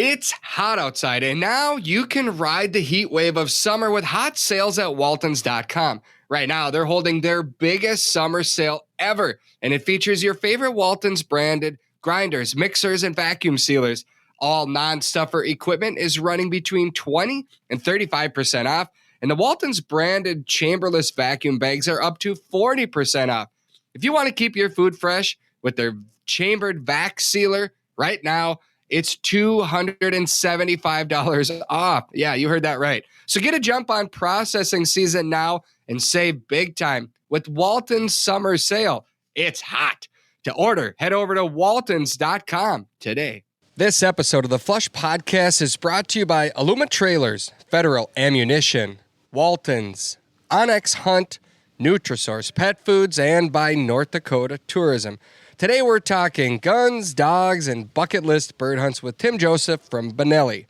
It's hot outside, and now you can ride the heat wave of summer with hot sales at Waltons.com. Right now, they're holding their biggest summer sale ever, and it features your favorite Waltons branded grinders, mixers, and vacuum sealers. All non-stuffer equipment is running between 20 and 35% off, and the Waltons branded chamberless vacuum bags are up to 40% off. If you want to keep your food fresh with their chambered vac sealer right now, it's $275 off. Yeah, you heard that right. So get a jump on processing season now and save big time with Walton's summer sale. It's hot. To order, head over to waltons.com today. This episode of the Flush Podcast is brought to you by Aluma Trailers, Federal Ammunition, Waltons, Onyx Hunt, Nutrisource Pet Foods, and by North Dakota Tourism. Today we're talking guns, dogs, and bucket list bird hunts with Tim Joseph from Benelli.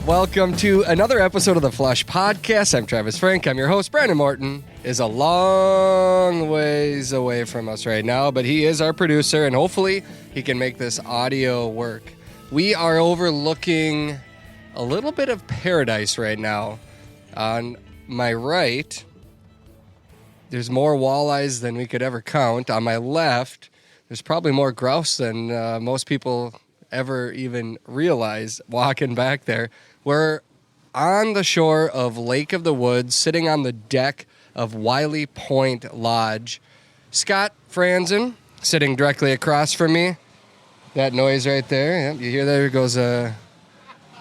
Welcome to another episode of the Flush Podcast. I'm Travis Frank. I'm your host. Brandon Morton is a long ways away from us right now, but he is our producer, and hopefully he can make this audio work. We are overlooking a little bit of paradise right now. On my right, there's more walleyes than we could ever count. On my left, there's probably more grouse than most people ever even realize walking back there. We're on the shore of Lake of the Woods, sitting on the deck of Wiley Point Lodge. Scott Franzen sitting directly across from me. That noise right there, yep, you hear there goes a...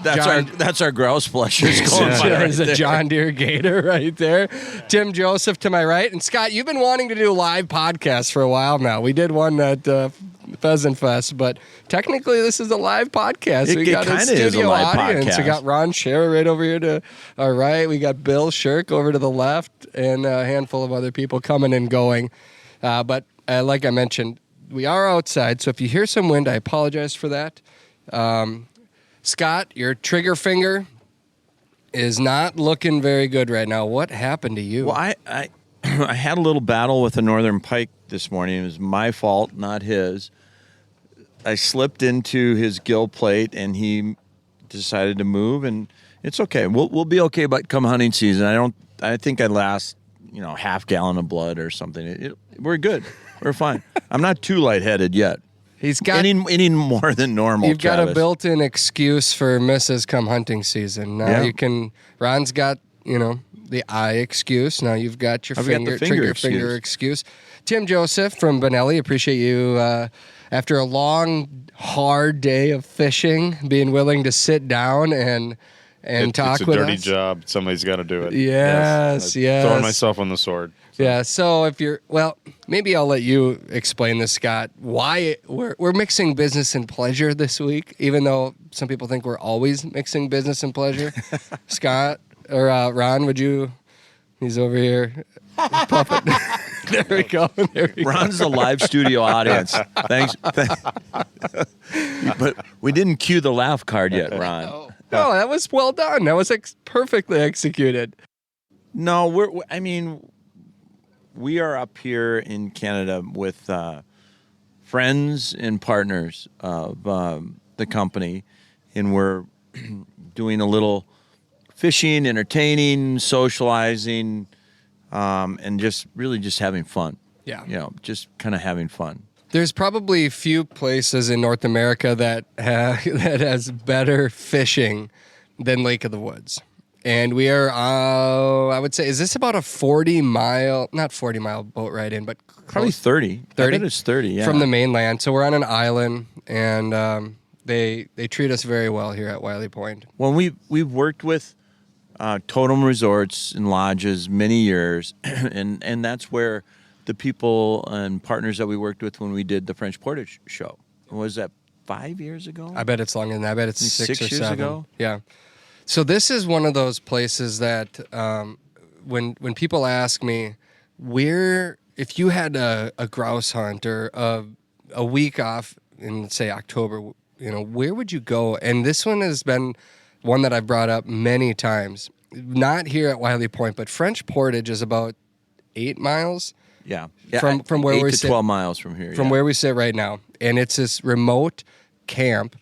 That's our grouse flushers going by right There's a there. John Deere Gator right there. Tim Joseph to my right. And Scott, you've been wanting to do live podcasts for a while now. We did one at Pheasant Fest, but technically this is a live podcast. It got kinda is a live podcast. We got Ron Scherer right over here to our right. We got Bill Shirk over to the left, and a handful of other people coming and going. But like I mentioned, we are outside, so if you hear some wind, I apologize for that. Scott, your trigger finger is not looking very good right now. What happened to you? Well, I I had a little battle with a northern pike this morning. It was my fault, not his. I slipped into his gill plate, and he decided to move, and it's okay. We'll be okay. But come hunting season, I think I last half gallon of blood or something. We're good. We're fine. I'm not too lightheaded yet. He's got any more than normal. You've got Travis. a built-in excuse for misses come hunting season. Now you can. Ron's got the eye excuse. Now you've got your trigger finger excuse. Tim Joseph from Benelli, appreciate you after a long, hard day of fishing, being willing to sit down and talk with us. It's a dirty job. Somebody's got to do it. Yes. Throwing myself on the sword. So. Yeah, so maybe I'll let you explain this, Scott, why we're mixing business and pleasure this week, even though some people think we're always mixing business and pleasure. Scott, or Ron, he's over here puffing. There we go. Ron's the live studio audience. Thanks. But we didn't cue the laugh card yet, Ron. No, that was well done. That was perfectly executed. No, we are up here in Canada with friends and partners of the company, and we're doing a little fishing, entertaining, socializing, and just having fun. Yeah. Just kind of having fun. There's probably few places in North America that has better fishing than Lake of the Woods. And we are, I would say, is this about a not 40-mile boat ride in, but probably 30. 30? I bet it's 30, yeah. From the mainland. So we're on an island, and they treat us very well here at Wiley Point. Well, we've worked with Totem Resorts and Lodges many years, and that's where the people and partners that we worked with when we did the French Portage show. Was that 5 years ago? I bet it's longer than that. I bet it's 6 or years 7. ago? Yeah. So this is one of those places that when people ask me, if you had a grouse hunt or a week off in, say, October, where would you go? And this one has been one that I've brought up many times. Not here at Wiley Point, but French Portage is about 8 miles. Yeah. From where 8 we to sit, 12 miles from here. From where we sit right now. And it's this remote camp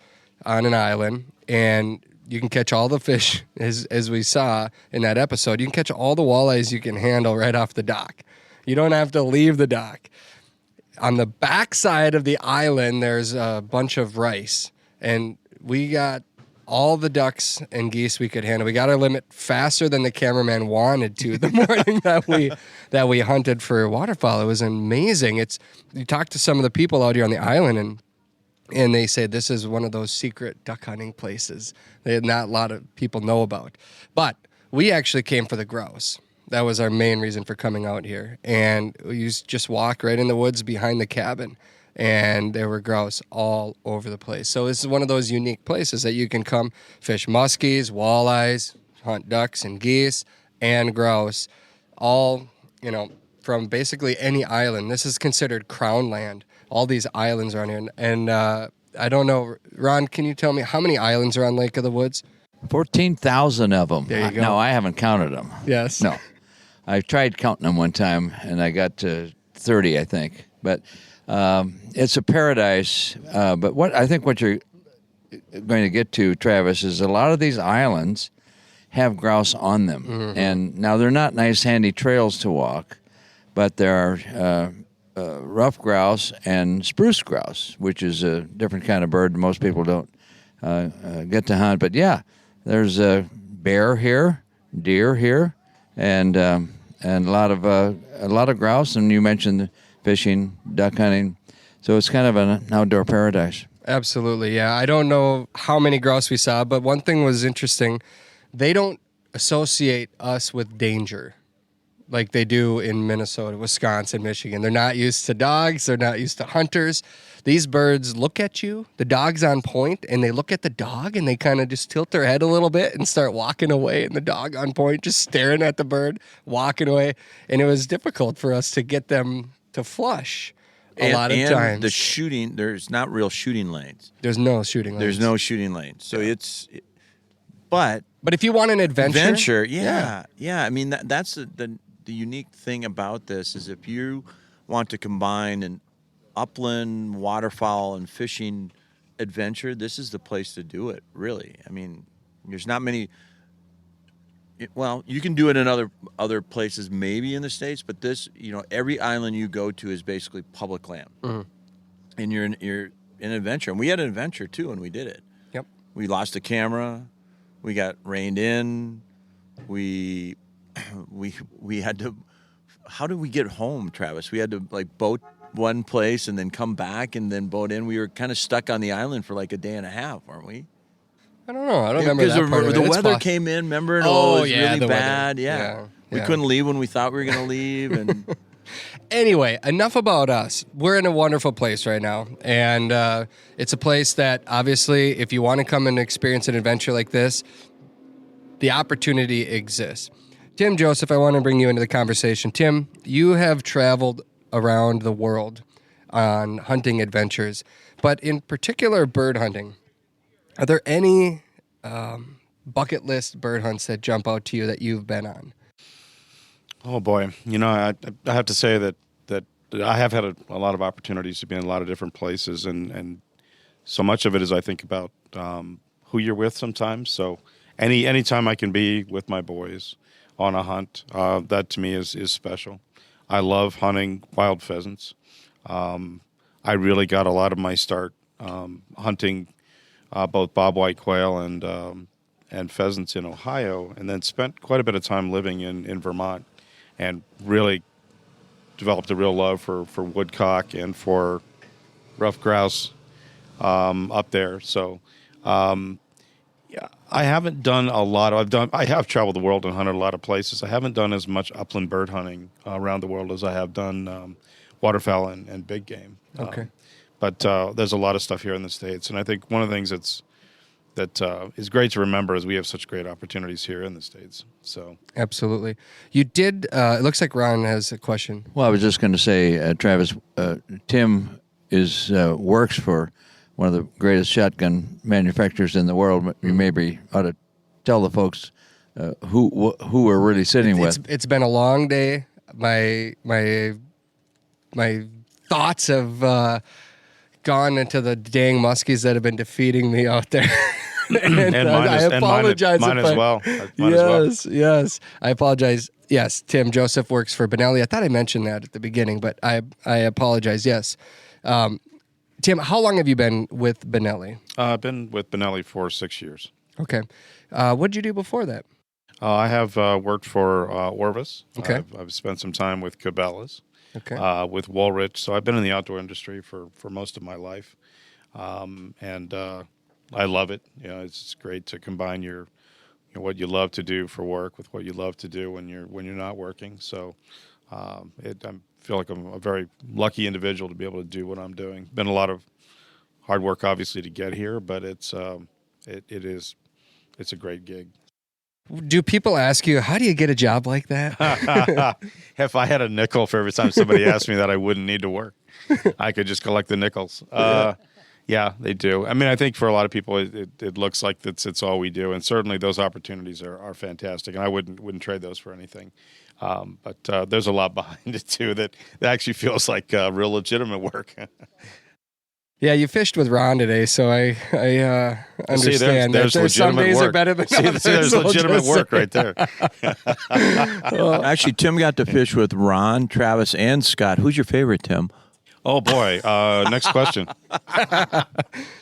on an island, and you can catch all the fish, as we saw in that episode. You can catch all the walleyes you can handle right off the dock. You don't have to leave the dock. On the backside of the island, there's a bunch of rice, and we got all the ducks and geese we could handle. We got our limit faster than the cameraman wanted to the morning that we hunted for waterfowl. It was amazing. You talk to some of the people out here on the island, and they say this is one of those secret duck hunting places that not a lot of people know about. But we actually came for the grouse. That was our main reason for coming out here. And we just walk right in the woods behind the cabin, and there were grouse all over the place. So this is one of those unique places that you can come fish muskies, walleyes, hunt ducks and geese, and grouse, all, from basically any island. This is considered crown land. All these islands around here. And I don't know, Ron, can you tell me how many islands are on Lake of the Woods? 14,000 of them. There you go. No, I haven't counted them. Yes. No. I tried counting them one time, and I got to 30, I think. But it's a paradise. But what you're going to get to, Travis, is a lot of these islands have grouse on them. Mm-hmm. And now they're not nice, handy trails to walk, but there are rough grouse and spruce grouse, which is a different kind of bird most people don't get to hunt. But yeah, there's a bear here, deer here, and a lot of grouse. And you mentioned fishing, duck hunting, so it's kind of an outdoor paradise. Absolutely, yeah. I don't know how many grouse we saw, but one thing was interesting. They don't associate us with danger like they do in Minnesota, Wisconsin, Michigan. They're not used to dogs. They're not used to hunters. These birds look at you, the dog's on point, and they look at the dog, and they kind of just tilt their head a little bit and start walking away, and the dog on point just staring at the bird, walking away. And it was difficult for us to get them to flush a lot of times. The shooting, there's not real shooting lanes. There's no shooting lanes. There's no shooting lanes. So but if you want an adventure. Yeah. I mean, that's the unique thing about this is if you want to combine an upland, waterfowl, and fishing adventure, this is the place to do it, really. I mean, there's not many. Well, you can do it in other places, maybe in the States, but this, every island you go to is basically public land. Mm-hmm. And you're in an adventure. And we had an adventure, too, when we did it. Yep. We lost a camera. We got reined in. We had to. How did we get home, Travis? We had to boat one place and then come back and then boat in. We were kind of stuck on the island for a day and a half, weren't we? I don't know. I don't remember that part of it. The weather came in. Remember? And it was really bad. Yeah. We couldn't leave when we thought we were going to leave. And anyway, enough about us. We're in a wonderful place right now, and it's a place that obviously, if you want to come and experience an adventure like this, the opportunity exists. Tim Joseph, I want to bring you into the conversation. Tim, you have traveled around the world on hunting adventures, but in particular bird hunting. Are there any bucket list bird hunts that jump out to you that you've been on? Oh boy, I have to say that I have had a lot of opportunities to be in a lot of different places, and so much of it is I think about who you're with sometimes. So any time I can be with my boys on a hunt, that to me is special. I love hunting wild pheasants. I really got a lot of my start hunting both bobwhite quail and pheasants in Ohio, and then spent quite a bit of time living in Vermont, and really developed a real love for woodcock and for rough grouse up there. So I haven't done a lot. I have traveled the world and hunted a lot of places. I haven't done as much upland bird hunting around the world as I have done waterfowl and big game. Okay. But there's a lot of stuff here in the States, and I think one of the things that is great to remember is we have such great opportunities here in the States. So absolutely. You did. It looks like Ron has a question. Well, I was just going to say, Travis, Tim works for one of the greatest shotgun manufacturers in the world. You maybe ought to tell the folks who we're really sitting with. It's been a long day. My thoughts have gone into the dang muskies that have been defeating me out there. and I apologize. Mine as well. Yes. I apologize. Yes, Tim Joseph works for Benelli. I thought I mentioned that at the beginning, but I apologize. Yes. Tim, how long have you been with Benelli? I've been with Benelli for 6 years. Okay. What did you do before that? I have worked for Orvis. Okay. I've spent some time with Cabela's, Okay. with Woolrich. So I've been in the outdoor industry for most of my life, and I love it. It's great to combine your what you love to do for work with what you love to do when you're not working. So I feel like I'm a very lucky individual to be able to do what I'm doing. Been a lot of hard work, obviously, to get here, but it's a great gig. Do people ask you, how do you get a job like that? If I had a nickel for every time somebody asked me that, I wouldn't need to work. I could just collect the nickels. Yeah, they do. I mean, I think for a lot of people, it looks like it's all we do, and certainly those opportunities are fantastic, and I wouldn't trade those for anything. But there's a lot behind it too that actually feels like real legitimate work. Yeah, you fished with Ron today, so I understand. There's that some days work. are better than others. There's legitimate work right there. Actually, Tim got to fish with Ron, Travis, and Scott. Who's your favorite, Tim? Oh boy! Next question.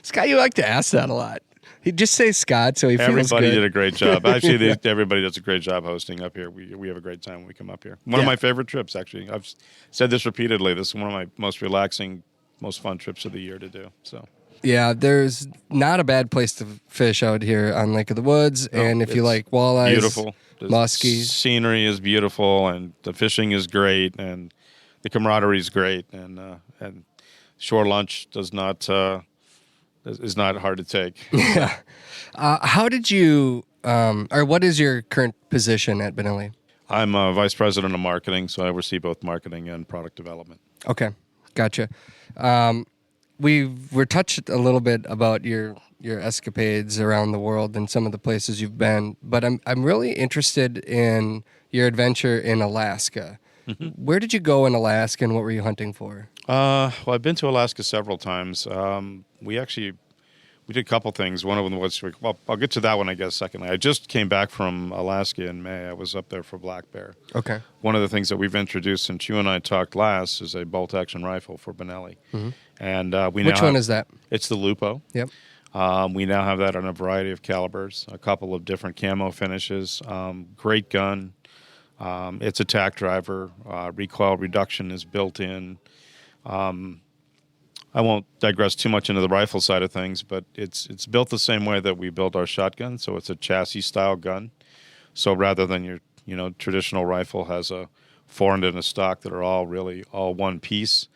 Scott, you like to ask that a lot. He just say Scott, so he feels Everybody good. did a great job. Actually, everybody does a great job hosting up here. We have a great time when we come up here. One of my favorite trips, actually. I've said this repeatedly. This is one of my most relaxing, most fun trips of the year to do. So. Yeah, there's not a bad place to fish out here on Lake of the Woods, and if you like walleyes, beautiful, muskies, scenery is beautiful, and the fishing is great, and the camaraderie is great, and shore lunch is not hard to take. Yeah. How did you, or what is your current position at Benelli? I'm a vice president of marketing, so I oversee both marketing and product development. Okay, gotcha. We're touched a little bit about your escapades around the world and some of the places you've been, but I'm really interested in your adventure in Alaska. Mm-hmm. Where did you go in Alaska, and what were you hunting for? Well, I've been to Alaska several times. We did a couple things. One of them was, well, I'll get to that one, I guess, secondly. I just came back from Alaska in May. I was up there for black bear. Okay. One of the things that we've introduced since you and I talked last is a bolt-action rifle for Benelli. Mm-hmm. And Which one is that? It's the Lupo. Yep. We now have that in a variety of calibers, a couple of different camo finishes. Great gun. Its attack driver, recoil reduction is built in. I won't digress too much into the rifle side of things, but it's built the same way that we built our shotgun, so it's a chassis-style gun. So rather than your traditional rifle has a forend and a stock that are all one piece,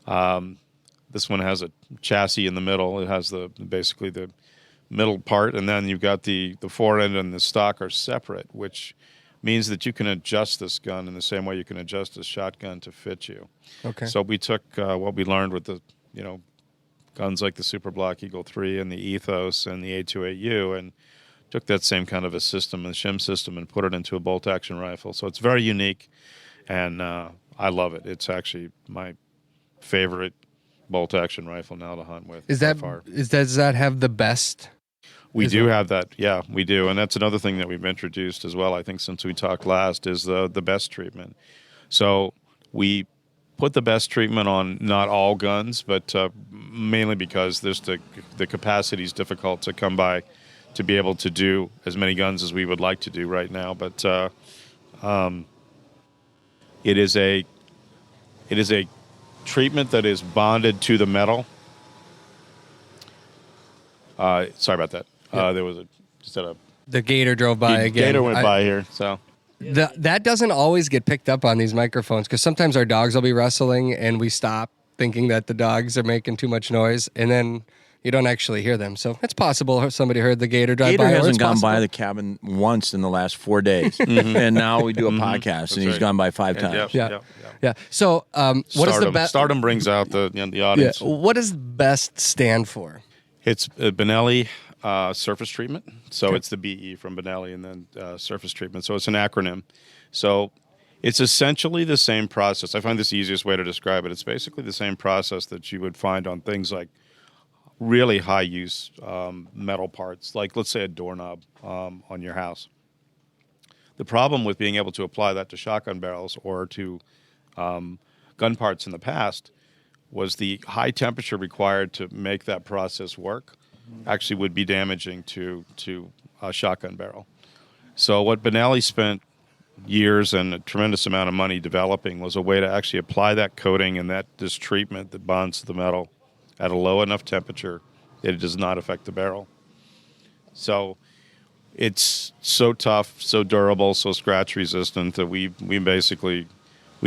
this one has a chassis in the middle. It has basically the middle part, and then you've got the forend and the stock are separate, which means that you can adjust this gun in the same way you can adjust a shotgun to fit you. Okay. So we took what we learned with the guns like the Super Block Eagle 3 and the Ethos and the A28U, and took that same kind of a system, a shim system, and put it into a bolt-action rifle. So it's very unique, and I love it. It's actually my favorite bolt-action rifle now to hunt with. Does that have the best? We do have that. Yeah, we do. And that's another thing that we've introduced as well, I think, since we talked last, is the best treatment. So we put the best treatment on not all guns, but mainly because the capacity is difficult to come by to be able to do as many guns as we would like to do right now. But it is a treatment that is bonded to the metal. Sorry about that. Yep. There was the gator drove by again. Gator went by here, so. That doesn't always get picked up on these microphones, because sometimes our dogs will be wrestling and we stop thinking that the dogs are making too much noise, and then you don't actually hear them. So it's possible somebody heard the gator drive Gator by. hasn't gone by the cabin once in the last 4 days, and now we do a podcast, and he's right. gone by 5 times. Yep, Yeah. yep, yep. Yeah. So what is the best? Stardom brings out the Yeah. audience. What does BEST stand for? It's Benelli surface treatment. So it's the BE from Benelli and then surface treatment. So it's an acronym. So it's essentially the same process. I find this the easiest way to describe it. It's basically the same process that you would find on things like really high use metal parts, like let's say a doorknob on your house. The problem with being able to apply that to shotgun barrels or to gun parts in the past was the high temperature required to make that process work actually would be damaging to a shotgun barrel. So what Benelli spent years and a tremendous amount of money developing was a way to actually apply that coating and this treatment that bonds to the metal at a low enough temperature that it does not affect the barrel. So it's so tough, so durable, so scratch resistant that we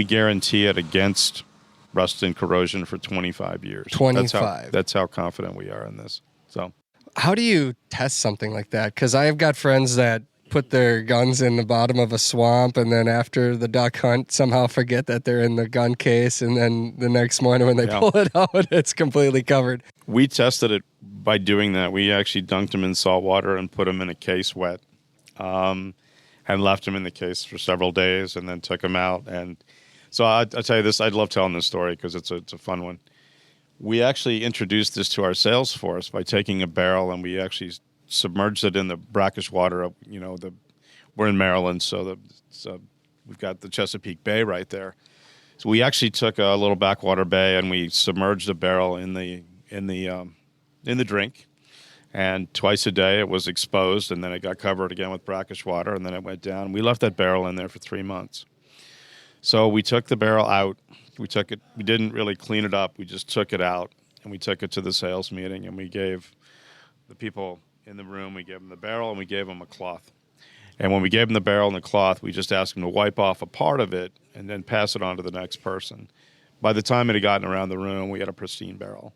guarantee it against rust and corrosion for 25 years. 25. That's how confident we are in this. So How do you test something like that? Because I have got friends that put their guns in the bottom of a swamp, and then after the duck hunt, somehow forget that they're in the gun case, and then the next morning when they pull it out, it's completely covered. we tested it by doing that. We actually dunked them in salt water and put them in a case wet, and left them in the case for several days, and then took them out. And so I'll tell you this, I love telling this story because it's a fun one. We actually introduced this to our sales force by taking a barrel and we actually submerged it in the brackish water. We're in Maryland, so we've got the Chesapeake Bay right there. So we actually took a little backwater bay and we submerged the barrel in the drink. And twice a day it was exposed, and then it got covered again with brackish water, and then it went down. We left that barrel in there for 3 months. So we took the barrel out. We didn't really clean it up. We just took it out, and we took it to the sales meeting, and we gave the people in the room, we gave them the barrel, and we gave them a cloth. And when we gave them the barrel and the cloth, we just asked them to wipe off a part of it and then pass it on to the next person. By the time it had gotten around the room, we had a pristine barrel.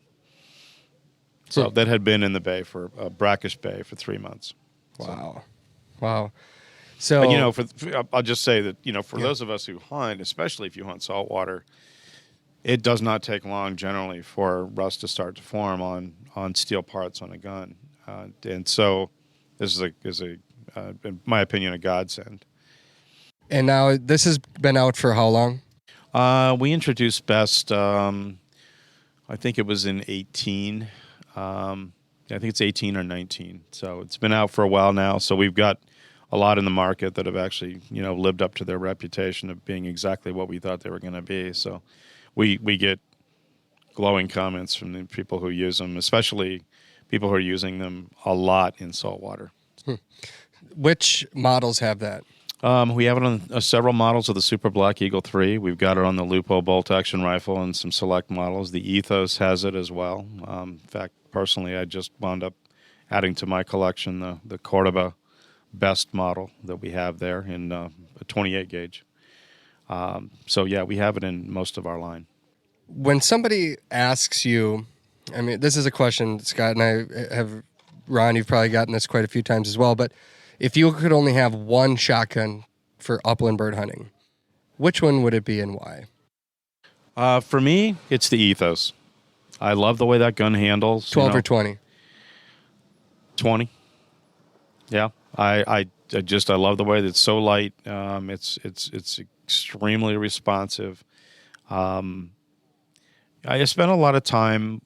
So that had been in the bay for brackish bay for 3 months. Wow. Wow. So, And, I'll just say that, for those of us who hunt, especially if you hunt saltwater, it does not take long generally for rust to start to form on steel parts on a gun. And so this is in my opinion, a godsend. and now this has been out for how long? We introduced BEST, I think it was in 18. I think it's 18 or 19. So it's been out for a while now. So we've got a lot in the market that have actually, lived up to their reputation of being exactly what we thought they were going to be. So we get glowing comments from the people who use them, especially people who are using them a lot in saltwater. Which models have that? We have it on several models of the Super Black Eagle 3. We've got it on the Lupo bolt-action rifle and some select models. The Ethos has it as well. In fact, personally, I just wound up adding to my collection the Cordoba BEST model that we have there in a 28 gauge. So, yeah, we have it in most of our line. When somebody asks you, I mean, this is a question Scott and I have, Ron, you've probably gotten this quite a few times as well, but if you could only have one shotgun for upland bird hunting, which one would it be and why? For me, it's the Ethos. I love the way that gun handles. 12 or 20? 20. Yeah. I love the way that it's so light. It's extremely responsive. I spent a lot of time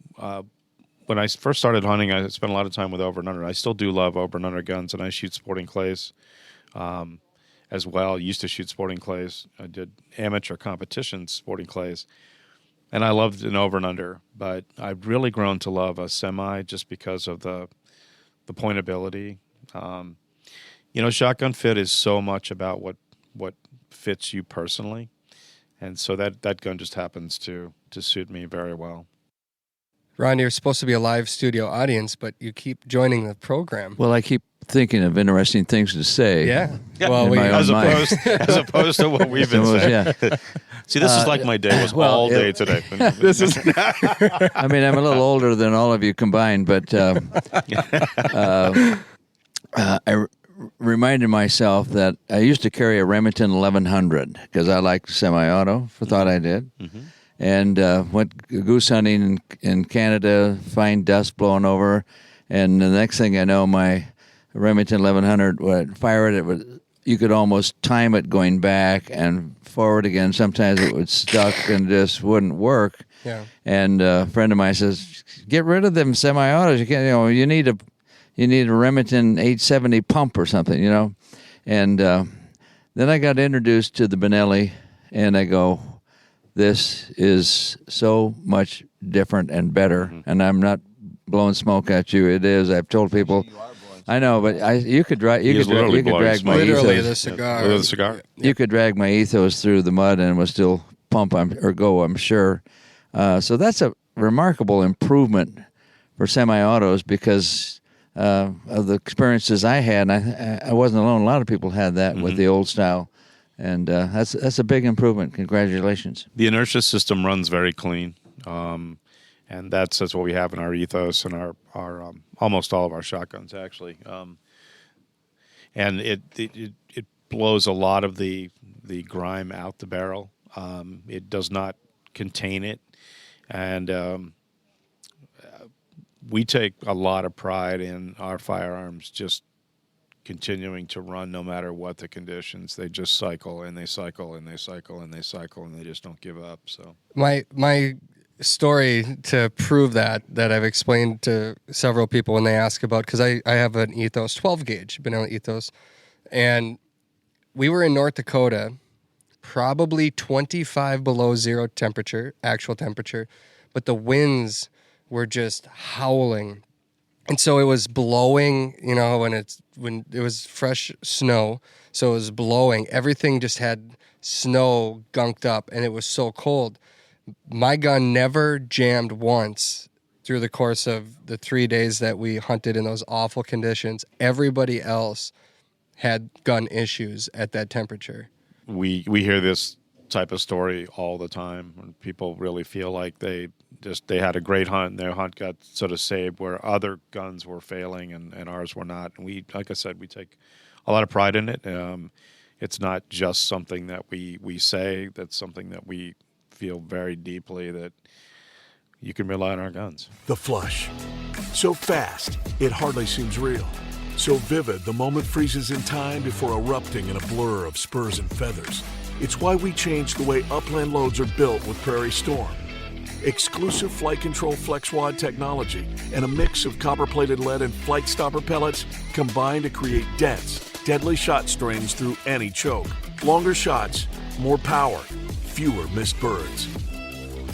when I first started hunting. I spent a lot of time with over and under. I still do love over and under guns, and I shoot sporting clays as well. Used to shoot sporting clays. I did amateur competitions sporting clays, and I loved an over and under. But I've really grown to love a semi just because of the pointability. Shotgun fit is so much about what fits you personally, and so that gun just happens to suit me very well. Ron, you're supposed to be a live studio audience, but you keep joining the program. Well, I keep thinking of interesting things to say. Yeah. In my own mind. as opposed to what we've been So, saying. yeah. See, this is like my day was all day today. This is I mean, I'm a little older than all of you combined, but I reminded myself that I used to carry a Remington 1100 because I liked semi-auto. Thought I did. Mm-hmm. And went goose hunting in Canada, find dust blowing over, and the next thing I know, my Remington 1100 would fire it. You could almost time it going back and forward again. Sometimes it would stuck and just wouldn't work. Yeah. And a friend of mine says, "Get rid of them semi-autos. You can't. You need a Remington 870 pump or something. And then I got introduced to the Benelli, and I go, this is so much different and better. Mm-hmm. And I'm not blowing smoke at you. It is. I've told people. I know, but you could drag. You could drag my literally ethos. the cigar. The cigar. You could drag my ethos through the mud and it would still pump or go. I'm sure. So that's a remarkable improvement for semi-autos because of the experiences I had. And I wasn't alone. A lot of people had that with the old style. And that's a big improvement. Congratulations. The inertia system runs very clean, and that's what we have in our ethos and our almost all of our shotguns actually. And it blows a lot of the grime out the barrel. It does not contain it, and we take a lot of pride in our firearms just continuing to run no matter what the conditions. They just cycle and they cycle and they cycle and they cycle and they just don't give up. So my story to prove that I've explained to several people when they ask about, because I have an Ethos 12 gauge, Benelli Ethos, and we were in North Dakota, probably 25 below zero temperature, actual temperature, but the winds were just howling. And so it was blowing, when it was fresh snow, so it was blowing. Everything just had snow gunked up, and it was so cold. My gun never jammed once through the course of the 3 days that we hunted in those awful conditions. Everybody else had gun issues at that temperature. We hear this type of story all the time when people really feel like they had a great hunt and their hunt got sort of saved where other guns were failing and ours were not. And we, like I said, we take a lot of pride in it. It's not just something that we say. That's something that we feel very deeply that you can rely on our guns. The flush. So fast, it hardly seems real. So vivid, the moment freezes in time before erupting in a blur of spurs and feathers. It's why we changed the way upland loads are built with Prairie Storm. Exclusive flight control flex wad technology and a mix of copper-plated lead and flight stopper pellets combine to create dense, deadly shot strings through any choke. Longer shots, more power, fewer missed birds.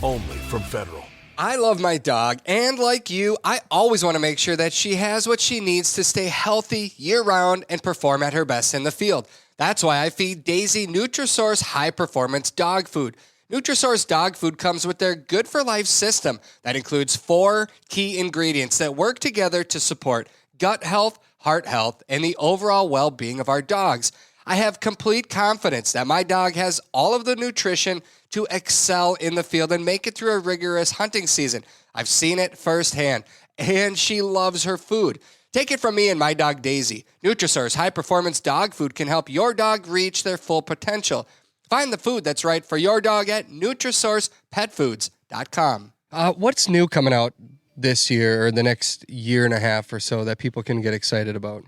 Only from Federal. I love my dog, and like you, I always want to make sure that she has what she needs to stay healthy year-round and perform at her best in the field. That's why I feed Daisy Nutrisource high-performance dog food. Nutrisource dog food comes with their Good for Life system that includes 4 key ingredients that work together to support gut health, heart health, and the overall well-being of our dogs. I have complete confidence that my dog has all of the nutrition to excel in the field and make it through a rigorous hunting season. I've seen it firsthand, and she loves her food. Take it from me and my dog Daisy. Nutrisource high-performance dog food can help your dog reach their full potential. Find the food that's right for your dog at NutrisourcePetFoods.com. What's new coming out this year or the next year and a half or so that people can get excited about?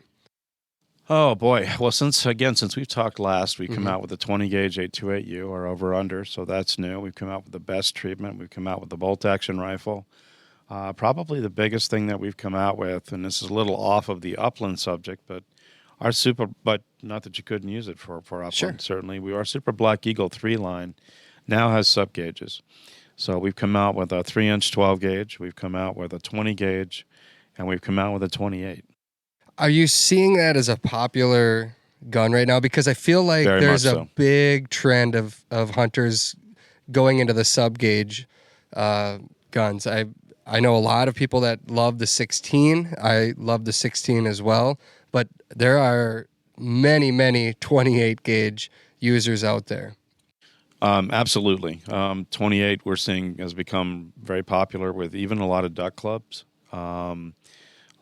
Oh, boy. Well, since we've talked last, we come out with the 20-gauge 828U or over-under, so that's new. We've come out with the best treatment. We've come out with the bolt-action rifle. Probably the biggest thing that we've come out with, and this is a little off of the upland subject, but but not that you couldn't use it for upland, sure. Certainly. Our Super Black Eagle 3 line now has sub-gauges. So we've come out with a 3-inch 12-gauge, we've come out with a 20-gauge, and we've come out with a 28. Are you seeing that as a popular gun right now? Because I feel like Very there's much a so. big trend of hunters going into the sub-gauge guns. I know a lot of people that love the 16. I love the 16 as well, but there are many, many 28 gauge users out there. Absolutely. 28 we're seeing has become very popular with even a lot of duck clubs.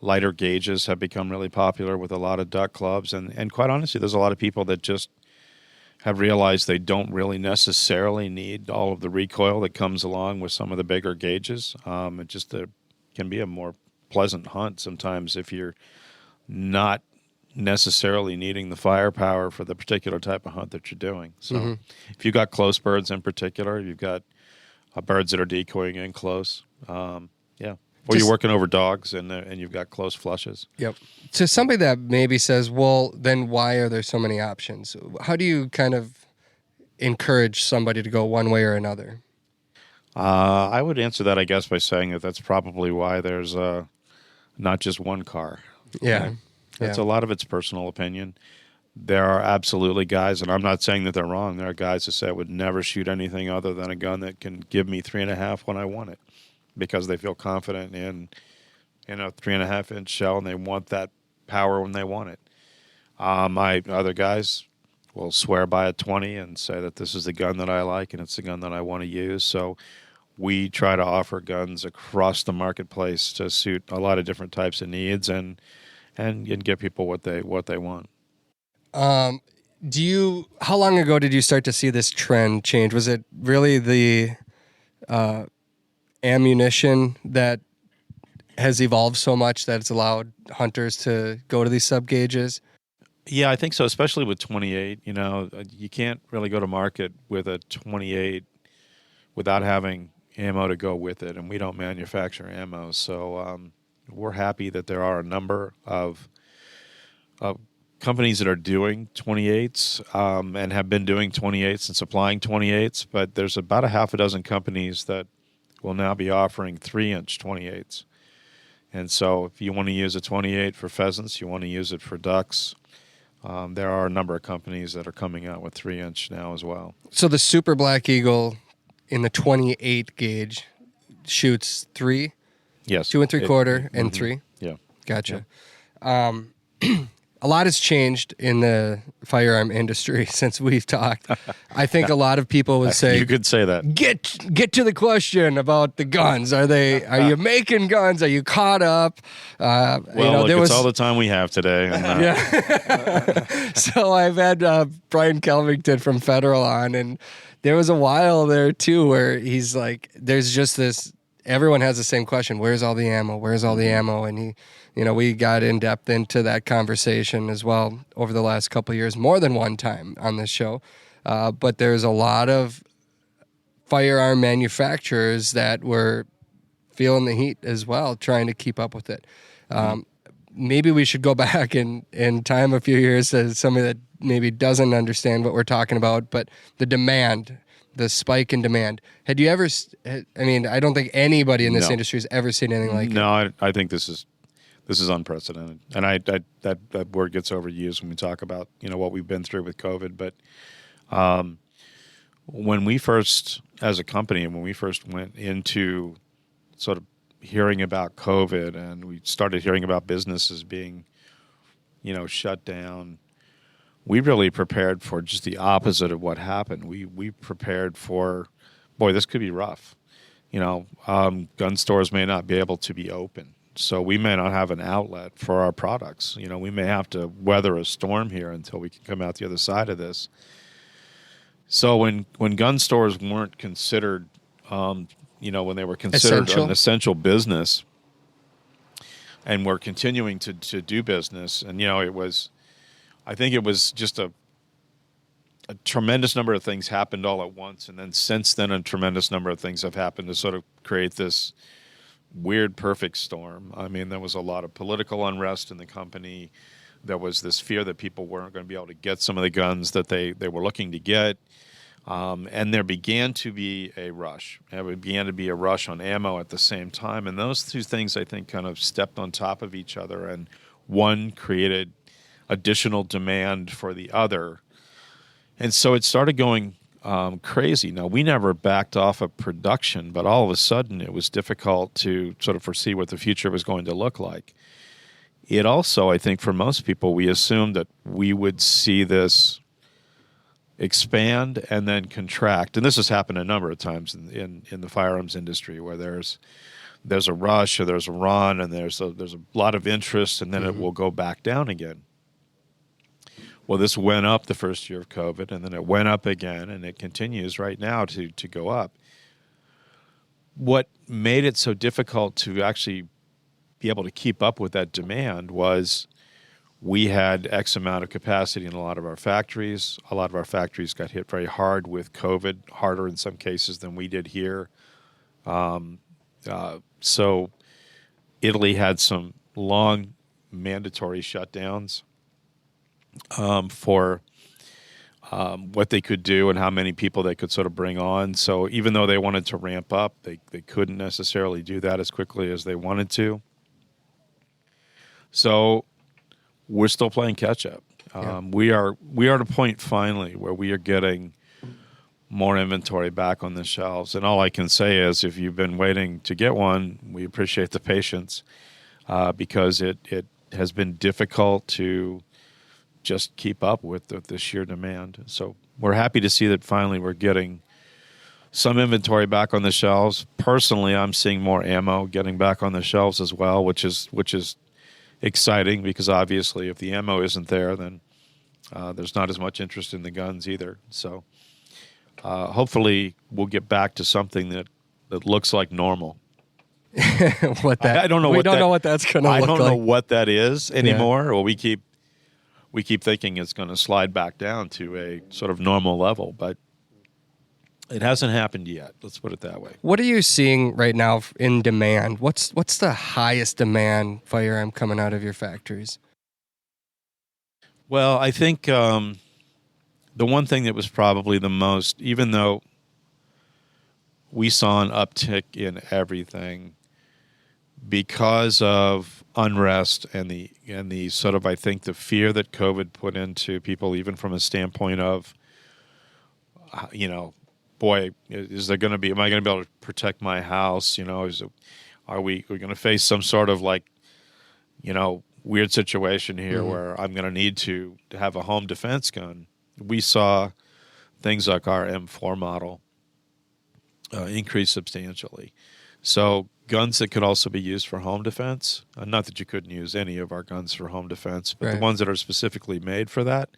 Lighter gauges have become really popular with a lot of duck clubs. And quite honestly, there's a lot of people that just have realized they don't really necessarily need all of the recoil that comes along with some of the bigger gauges. It just can be a more pleasant hunt sometimes if you're not necessarily needing the firepower for the particular type of hunt that you're doing. So if you've got close birds in particular, you've got birds that are decoying in close, or you're working over dogs and you've got close flushes. Yep. To somebody that maybe says, well, then why are there so many options? How do you kind of encourage somebody to go one way or another? I would answer that, I guess, by saying that that's probably why there's not just one car. Yeah. Right? It's a lot of it's personal opinion. There are absolutely guys, and I'm not saying that they're wrong. There are guys that say I would never shoot anything other than a gun that can give me 3.5 when I want it, because they feel confident in a 3.5 inch shell and they want that power when they want it. My other guys will swear by a 20 and say that this is the gun that I like and it's the gun that I want to use. So we try to offer guns across the marketplace to suit a lot of different types of needs and give people what they want. How long ago did you start to see this trend change? Was it really the ammunition that has evolved so much that it's allowed hunters to go to these sub gauges? Yeah, I think so, especially with 28. You can't really go to market with a 28 without having ammo to go with it, and we don't manufacture ammo. So we're happy that there are a number of companies that are doing 28s and have been doing 28s and supplying 28s, but there's about a half a dozen companies that will now be offering 3-inch 28s. And so if you want to use a 28 for pheasants, you want to use it for ducks, there are a number of companies that are coming out with 3-inch now as well. So the Super Black Eagle in the 28 gauge shoots 3? Yes. 2 3/4 and 3? Yeah. Gotcha. Yeah. A lot has changed in the firearm industry since we've talked. I think a lot of people would say, you could say that. Get to the question about the guns. Are you making guns? Are you caught up? It's all the time we have today. And, yeah. So I've had Brian Kelvington from Federal on, and there was a while there too where he's like, there's just this, everyone has the same question. Where's all the ammo? Where's all the ammo? And we got in depth into that conversation as well over the last couple of years, more than one time on this show. But there's a lot of firearm manufacturers that were feeling the heat as well, trying to keep up with it. Maybe we should go back in time a few years to somebody that maybe doesn't understand what we're talking about, but the demand, the spike in demand. Had you ever, I don't think anybody in this industry has ever seen anything like it. No, I think this is unprecedented. And that word gets overused when we talk about, what we've been through with COVID. But when we first, as a company, when we first went into sort of hearing about COVID and we started hearing about businesses being, shut down, we really prepared for just the opposite of what happened. We prepared for, boy, this could be rough. Gun stores may not be able to be open. So we may not have an outlet for our products. We may have to weather a storm here until we can come out the other side of this. So when gun stores weren't considered, when they were considered an essential business and were continuing to do business, and, I think it was just a tremendous number of things happened all at once. And then since then, a tremendous number of things have happened to sort of create this weird perfect storm. There was a lot of political unrest in the company. There was this fear that people weren't going to be able to get some of the guns that they were looking to get. And there began to be a rush. There began to be a rush on ammo at the same time. And those two things, I think, kind of stepped on top of each other. And one created additional demand for the other. And so it started going crazy. Now, we never backed off of production, but all of a sudden it was difficult to sort of foresee what the future was going to look like. It also, I think, for most people, we assumed that we would see this expand and then contract. And this has happened a number of times in the firearms industry, where there's a rush or there's a run and there's a lot of interest, and then it will go back down again. Well, this went up the first year of COVID, and then it went up again, and it continues right now to go up. What made it so difficult to actually be able to keep up with that demand was we had X amount of capacity in a lot of our factories. A lot of our factories got hit very hard with COVID, harder in some cases than we did here. So Italy had some long mandatory shutdowns for what they could do and how many people they could sort of bring on. So even though they wanted to ramp up, they couldn't necessarily do that as quickly as they wanted to. So we're still playing catch up. We are at a point finally where we are getting more inventory back on the shelves. And all I can say is, if you've been waiting to get one, we appreciate the patience because it has been difficult to just keep up with the sheer demand. So we're happy to see that finally we're getting some inventory back on the shelves. Personally, I'm seeing more ammo getting back on the shelves as well, which is exciting, because obviously if the ammo isn't there, then there's not as much interest in the guns either. So hopefully we'll get back to something that looks like normal. I don't know. We don't know what that's going to look like. I don't know what that is anymore. Yeah. Well, we keep thinking it's going to slide back down to a sort of normal level, but it hasn't happened yet. Let's put it that way. What are you seeing right now in demand? What's the highest demand firearm coming out of your factories? Well, I think the one thing that was probably the most, even though we saw an uptick in everything because of unrest and the sort of, I think, the fear that COVID put into people, even from a standpoint of, boy, is there going to be? Am I going to be able to protect my house? Are we going to face some sort of weird situation here where I'm going to need to have a home defense gun? We saw things like our M4 model increase substantially. So guns that could also be used for home defense. Not that you couldn't use any of our guns for home defense, but the ones that are specifically made for that,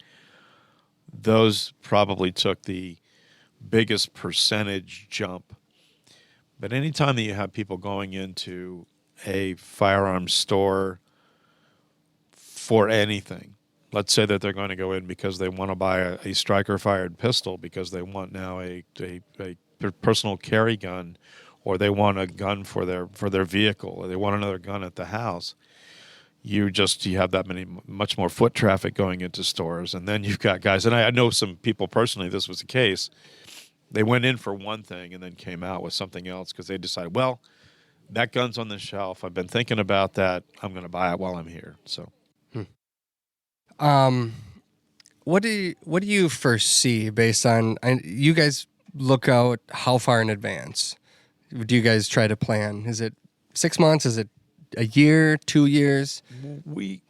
those probably took the biggest percentage jump. But anytime that you have people going into a firearms store for anything, let's say that they're going to go in because they want to buy a striker-fired pistol because they want now a personal carry gun, or they want a gun for their vehicle, or they want another gun at the house. You have that much more foot traffic going into stores, and then you've got guys, and I know some people personally, this was the case. They went in for one thing and then came out with something else because they decided, well, that gun's on the shelf. I've been thinking about that. I'm going to buy it while I'm here. So, what do you foresee based on? You guys look out how far in advance? Do you guys try to plan? Is it 6 months? Is it a year, 2 years? We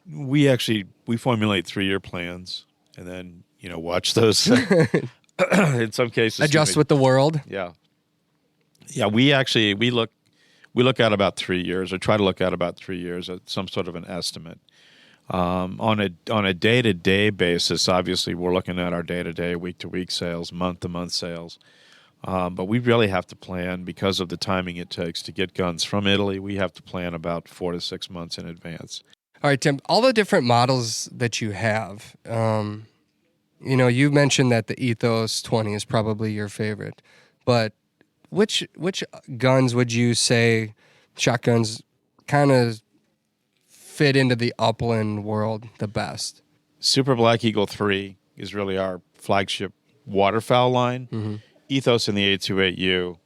formulate 3-year plans and then watch those. In some cases, adjust with the world. Yeah. We look at about 3 years, or try to look at about 3 years at some sort of an estimate. On a day-to-day basis, obviously, we're looking at our day-to-day, week-to-week sales, month-to-month sales. But we really have to plan because of the timing it takes to get guns from Italy. We have to plan about 4 to 6 months in advance. All right, Tim, all the different models that you have, you mentioned that the Ethos 20 is probably your favorite, but which guns would you say, shotguns, kind of fit into the upland world the best? Super Black Eagle 3 is really our flagship waterfowl line. Mm-hmm. Ethos and the 828U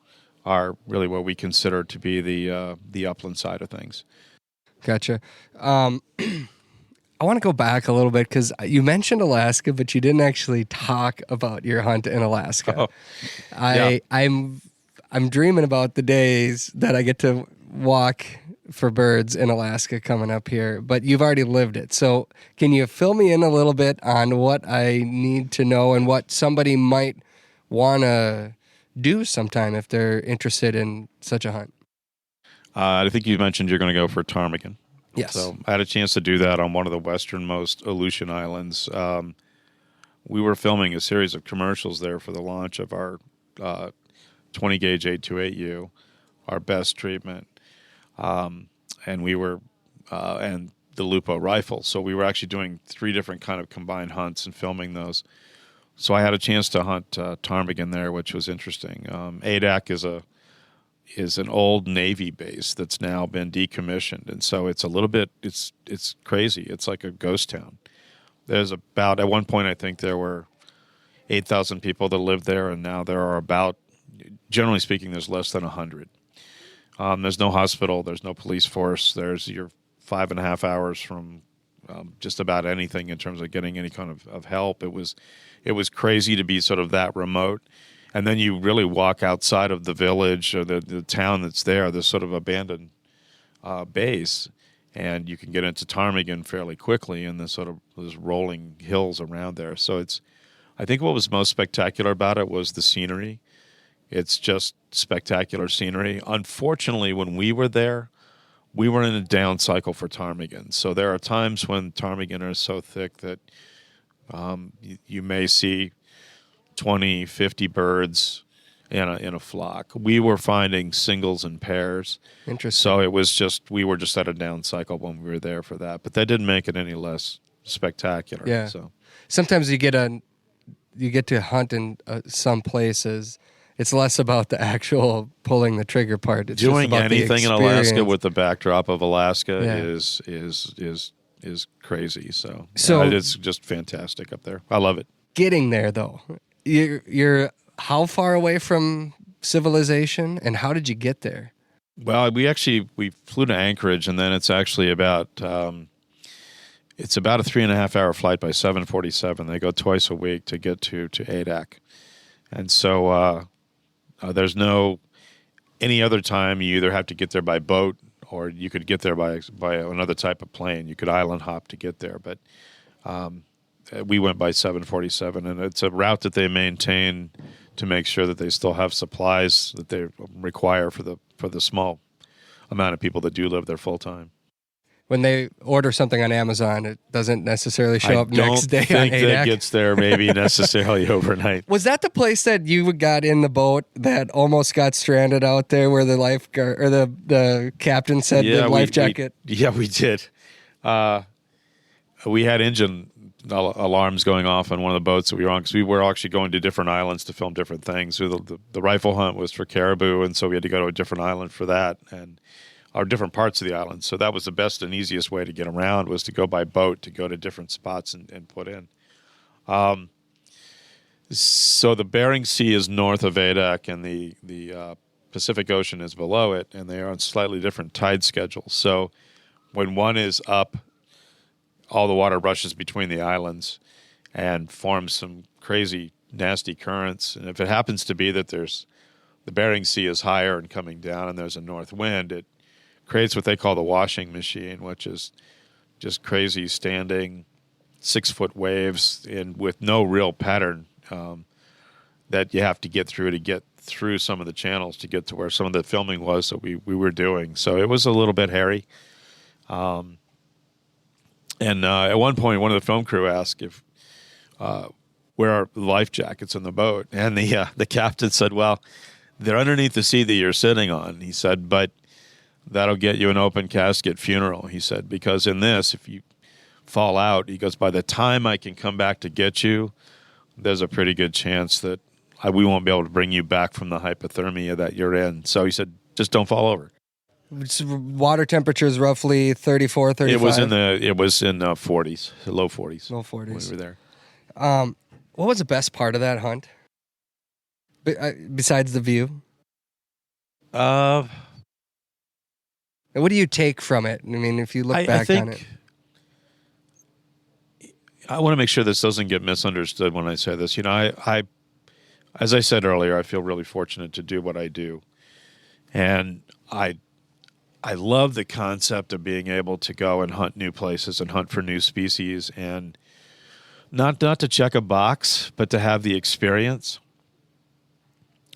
are really what we consider to be the upland side of things. Gotcha. I want to go back a little bit because you mentioned Alaska, but you didn't actually talk about your hunt in Alaska. Oh, I'm dreaming about the days that I get to walk for birds in Alaska coming up here, but you've already lived it. So can you fill me in a little bit on what I need to know and what somebody might want to do sometime if they're interested in such a hunt? I think you mentioned you're going to go for ptarmigan. Yes. So I had a chance to do that on one of the westernmost Aleutian Islands. We were filming a series of commercials there for the launch of our 20 gauge 828U, our best treatment, and we were and the Lupo rifle. So we were actually doing 3 different kind of combined hunts and filming those. So I had a chance to hunt ptarmigan there, which was interesting. Adak is an old Navy base that's now been decommissioned, and so it's a little bit it's crazy. It's like a ghost town. There's about, at one point I think there were 8,000 people that lived there, and now there are about, generally speaking, there's less than 100. There's no hospital, there's no police force. You're 5.5 hours from just about anything in terms of getting any kind of help. It was crazy to be sort of that remote. And then you really walk outside of the village or the town that's there, this sort of abandoned base, and you can get into ptarmigan fairly quickly in this sort of those rolling hills around there. So I think what was most spectacular about it was the scenery. It's just spectacular scenery. Unfortunately, when we were there, we were in a down cycle for ptarmigan. So there are times when ptarmigan are so thick that you may see 20, 50 birds in a flock. We were finding singles and pairs. Interesting. So we were just at a down cycle when we were there for that. But that didn't make it any less spectacular. Yeah. So Sometimes you get to hunt in some places. It's less about the actual pulling the trigger part. It's doing just about anything the in Alaska experience. with the backdrop of Alaska Yeah. is crazy. So it's just fantastic up there. I love it. Getting there though, you're how far away from civilization, and how did you get there? Well, we flew to Anchorage, and then it's actually about it's about a 3.5 hour flight by 747. They go twice a week to get to Adak, and so there's no any other time. You either have to get there by boat, or you could get there by another type of plane. You could island hop to get there, but we went by 747, and it's a route that they maintain to make sure that they still have supplies that they require for the small amount of people that do live there full time. When they order something on Amazon, it doesn't necessarily show up next day I don't on think that ADAC. gets there maybe necessarily overnight. Was that the place that you got in the boat that almost got stranded out there, where the lifeguard or the captain said the life jacket? We did. We had engine alarms going off on one of the boats that we were on, because we were actually going to different islands to film different things. So the rifle hunt was for caribou, and so we had to go to a different island for that, and or different parts of the island. So that was the best and easiest way to get around, was to go by boat to go to different spots and put in. So the Bering Sea is north of Adak, and the Pacific Ocean is below it, and they are on slightly different tide schedules. So when one is up, all the water rushes between the islands and forms some crazy, nasty currents. And if it happens to be that the Bering Sea is higher and coming down, and there's a north wind, it creates what they call the washing machine, which is just crazy standing 6-foot waves with no real pattern that you have to get through some of the channels to get to where some of the filming was that we were doing. So it was a little bit hairy. And at one point, one of the film crew asked where are the life jackets in the boat, and the captain said, "Well, they're underneath the seat that you're sitting on." He said, "But that'll get you an open casket funeral." He said, "Because in this, if you fall out," he goes, "by the time I can come back to get you, there's a pretty good chance that we won't be able to bring you back from the hypothermia that you're in." So he said, "Just don't fall over." Water temperature is roughly 34, 35? It was in 40s, low 40s. Low 40s. When we were there. What was the best part of that hunt? Besides the view? What do you take from it? I mean, if you look back on it. I want to make sure this doesn't get misunderstood when I say this. You know, I as I said earlier, I feel really fortunate to do what I do. And I love the concept of being able to go and hunt new places and hunt for new species, and not to check a box, but to have the experience.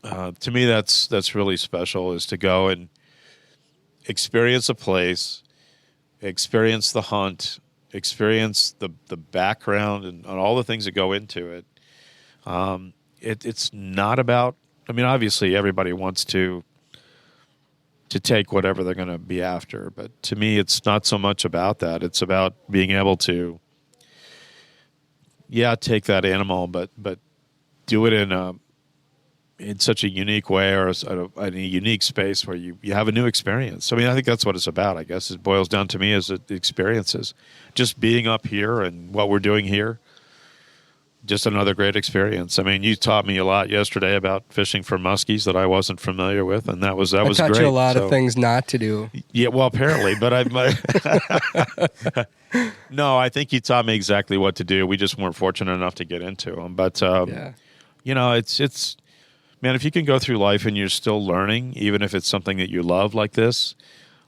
To me, that's really special, is to go and experience a place, experience the hunt, experience the background and all the things that go into it. It's not about, I mean, obviously everybody wants to take whatever they're going to be after, but to me, it's not so much about that. It's about being able to, take that animal, but do it in such a unique way, or in a unique space where you have a new experience. I mean, I think that's what it's about, I guess. It boils down to me as the experiences. Just being up here and what we're doing here, just another great experience. I mean, you taught me a lot yesterday about fishing for muskies that I wasn't familiar with, and that was I great. taught you a lot of things not to do. Yeah, well, apparently, but no, I think you taught me exactly what to do. We just weren't fortunate enough to get into them. But you know, it's man, if you can go through life and you're still learning, even if it's something that you love like this,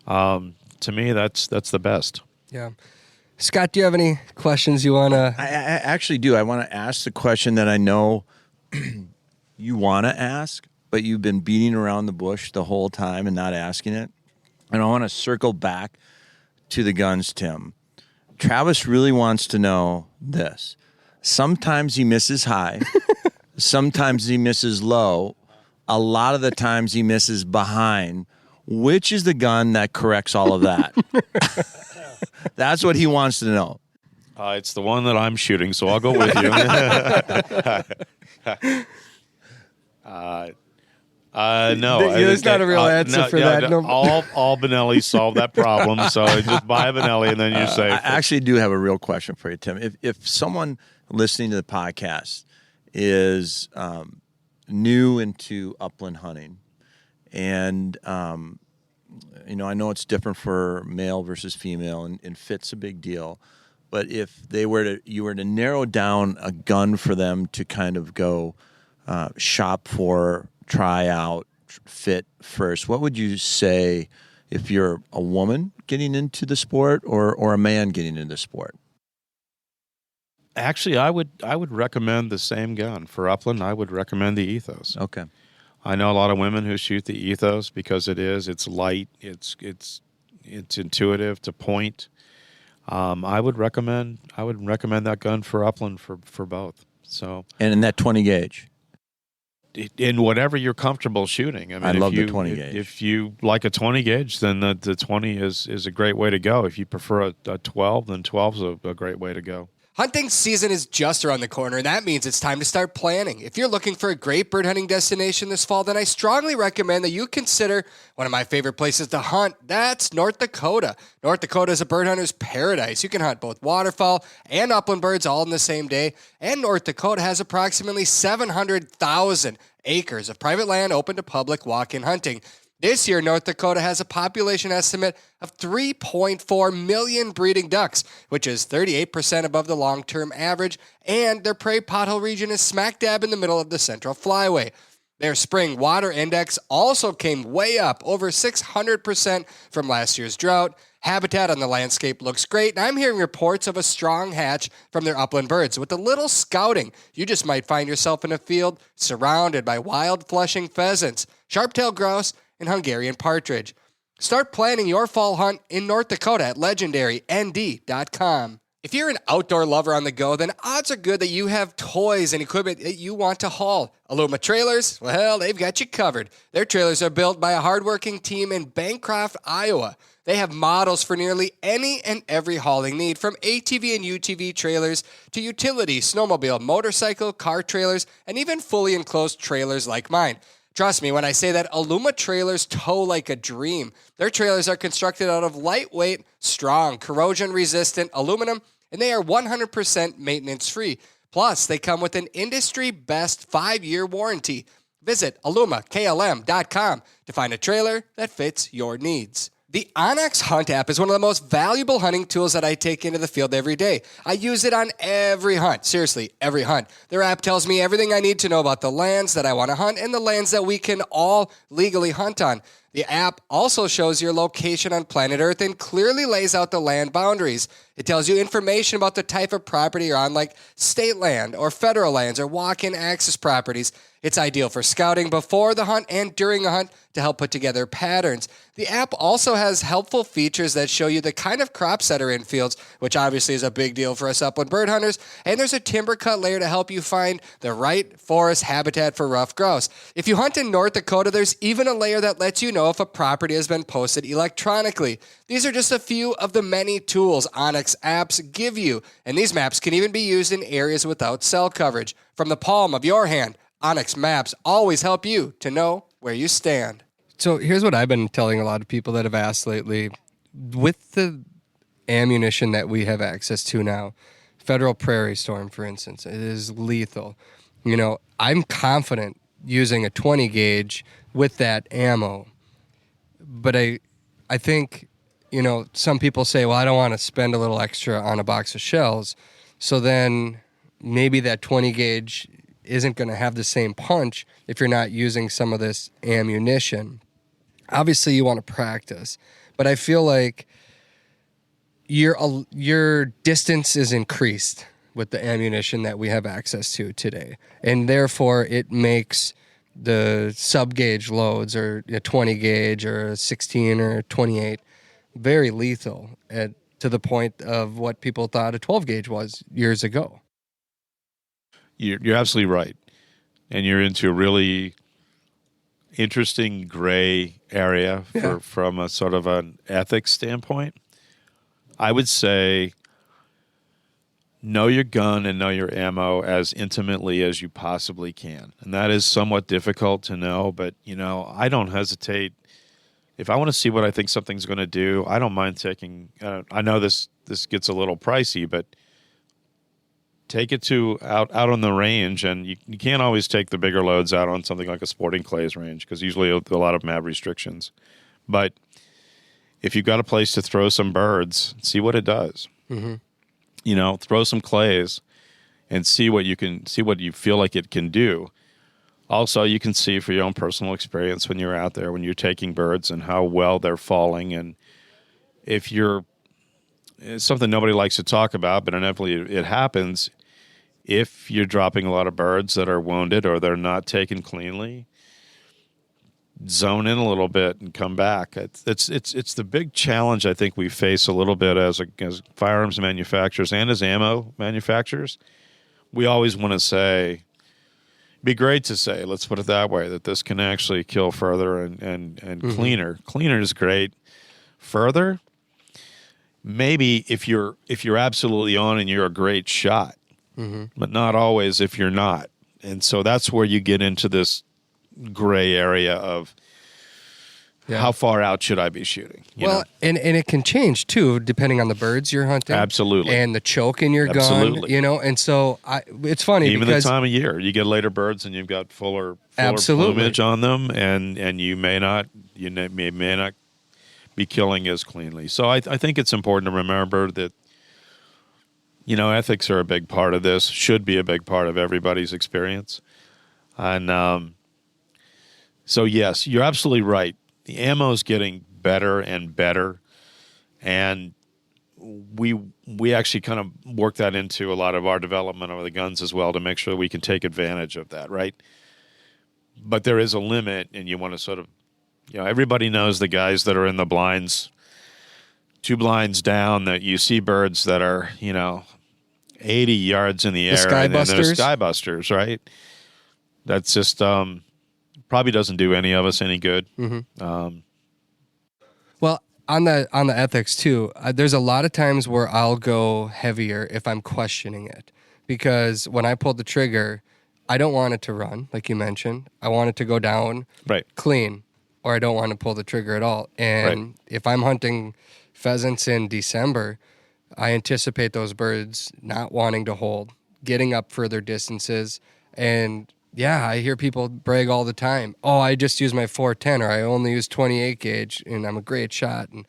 to me, that's the best. Yeah. Scott, do you have any questions you want to? I actually do. I want to ask the question that I know you want to ask, but you've been beating around the bush the whole time and not asking it. And I want to circle back to the guns, Tim. Travis really wants to know this. Sometimes he misses high. Sometimes he misses low. A lot of the times he misses behind. Which is the gun that corrects all of that? That's what he wants to know. It's the one that I'm shooting, so I'll go with you. No, there's not a real answer for that. No. All Benelli solved that problem, so just buy a Benelli and then you're safe. I actually do have a real question for you, Tim. If someone listening to the podcast is new into upland hunting, and you know, I know it's different for male versus female, and fit's a big deal. But if you were to narrow down a gun for them to kind of go shop for, try out, fit first, what would you say if you're a woman getting into the sport or a man getting into the sport? Actually, I would recommend the same gun for upland. I would recommend the Ethos. Okay. I know a lot of women who shoot the Ethos because it's light, it's intuitive to point. I would recommend that gun for upland for both. So, and in that 20 gauge, in whatever you're comfortable shooting. I mean, I love the 20 gauge. If you like a 20 gauge, then the 20 is a great way to go. If you prefer a 12, then 12's a great way to go. Hunting season is just around the corner, and that means it's time to start planning. If you're looking for a great bird hunting destination this fall, then I strongly recommend that you consider one of my favorite places to hunt. That's North Dakota. North Dakota is a bird hunter's paradise. You can hunt both waterfowl and upland birds all in the same day. And North Dakota has approximately 700,000 acres of private land open to public walk-in hunting. This year, North Dakota has a population estimate of 3.4 million breeding ducks, which is 38% above the long-term average, and their prairie pothole region is smack dab in the middle of the Central Flyway. Their spring water index also came way up, over 600% from last year's drought. Habitat on the landscape looks great, and I'm hearing reports of a strong hatch from their upland birds. With a little scouting, you just might find yourself in a field surrounded by wild flushing pheasants, sharp-tailed grouse, and Hungarian partridge. Start planning your fall hunt in North Dakota at legendarynd.com. If you're an outdoor lover on the go, then odds are good that you have toys and equipment that you want to haul. Aluma Trailers, well, they've got you covered. Their trailers are built by a hardworking team in Bancroft, Iowa. They have models for nearly any and every hauling need, from ATV and UTV trailers to utility, snowmobile, motorcycle, car trailers, and even fully enclosed trailers like mine. Trust me when I say that Aluma trailers tow like a dream. Their trailers are constructed out of lightweight, strong, corrosion-resistant aluminum, and they are 100% maintenance-free. Plus, they come with an industry-best 5-year warranty. Visit alumaklm.com to find a trailer that fits your needs. The onX Hunt app is one of the most valuable hunting tools that I take into the field every day. I use it on every hunt. Seriously, every hunt. Their app tells me everything I need to know about the lands that I want to hunt and the lands that we can all legally hunt on. The app also shows your location on planet Earth and clearly lays out the land boundaries. It tells you information about the type of property you're on, like state land or federal lands or walk-in access properties. It's ideal for scouting before the hunt and during a hunt to help put together patterns. The app also has helpful features that show you the kind of crops that are in fields, which obviously is a big deal for us upland bird hunters. And there's a timber cut layer to help you find the right forest habitat for ruffed grouse. If you hunt in North Dakota, there's even a layer that lets you know if a property has been posted electronically. These are just a few of the many tools onX apps give you, and these maps can even be used in areas without cell coverage. From the palm of your hand, onX maps always help you to know where you stand. So here's what I've been telling a lot of people that have asked lately. With the ammunition that we have access to now, Federal Prairie Storm, for instance, it is lethal. You know, I'm confident using a 20 gauge with that ammo, but I think, you know, some people say, well, I don't want to spend a little extra on a box of shells. So then maybe that 20 gauge isn't going to have the same punch if you're not using some of this ammunition. Obviously, you want to practice, but I feel like your distance is increased with the ammunition that we have access to today, and therefore it makes the sub-gauge loads, or a 20 gauge or a 16 or a 28, very lethal to the point of what people thought a 12 gauge was years ago. You're absolutely right. And you're into a really interesting gray area from a sort of an ethics standpoint. I would say know your gun and know your ammo as intimately as you possibly can. And that is somewhat difficult to know, but, you know, I don't hesitate. If I want to see what I think something's going to do, I don't mind taking, I know this gets a little pricey, but take it to out on the range, and you can't always take the bigger loads out on something like a sporting clays range because usually a lot of them have restrictions. But if you've got a place to throw some birds, see what it does. Mm-hmm. You know, throw some clays and see what you feel like it can do. Also, you can see for your own personal experience when you're out there, when you're taking birds and how well they're falling. And if it's something nobody likes to talk about, but inevitably it happens. If you're dropping a lot of birds that are wounded or they're not taken cleanly, zone in a little bit and come back. It's the big challenge I think we face a little bit as firearms manufacturers and as ammo manufacturers. We always want to say, be great to say, let's put it that way, that this can actually kill further and mm-hmm. cleaner. Cleaner is great. Further, maybe if you're absolutely on and you're a great shot, mm-hmm. but not always if you're not. And so that's where you get into this gray area of how far out should I be shooting? You know? And it can change too, depending on the birds you're hunting. Absolutely. And the choke in your gun, you know, and so it's funny even because the time of year, you get later birds and you've got fuller plumage on them, and you may not be killing as cleanly. So I think it's important to remember that, you know, ethics are a big part of this, should be a big part of everybody's experience. And so, yes, you're absolutely right. The ammo is getting better and better. And we actually kind of work that into a lot of our development of the guns as well to make sure we can take advantage of that, right? But there is a limit, and you want to sort of, you know, everybody knows the guys that are in the blinds, 2 blinds down, that you see birds that are, you know, 80 yards in the air. And then they're skybusters, right? That's just probably doesn't do any of us any good. Mm-hmm. Well, on the ethics too, there's a lot of times where I'll go heavier if I'm questioning it, because when I pull the trigger, I don't want it to run, like you mentioned. I want it to go down clean, or I don't want to pull the trigger at all. And if I'm hunting pheasants in December, I anticipate those birds not wanting to hold, getting up further distances, and yeah, I hear people brag all the time. Oh, I just use my 410, or I only use 28 gauge, and I'm a great shot. And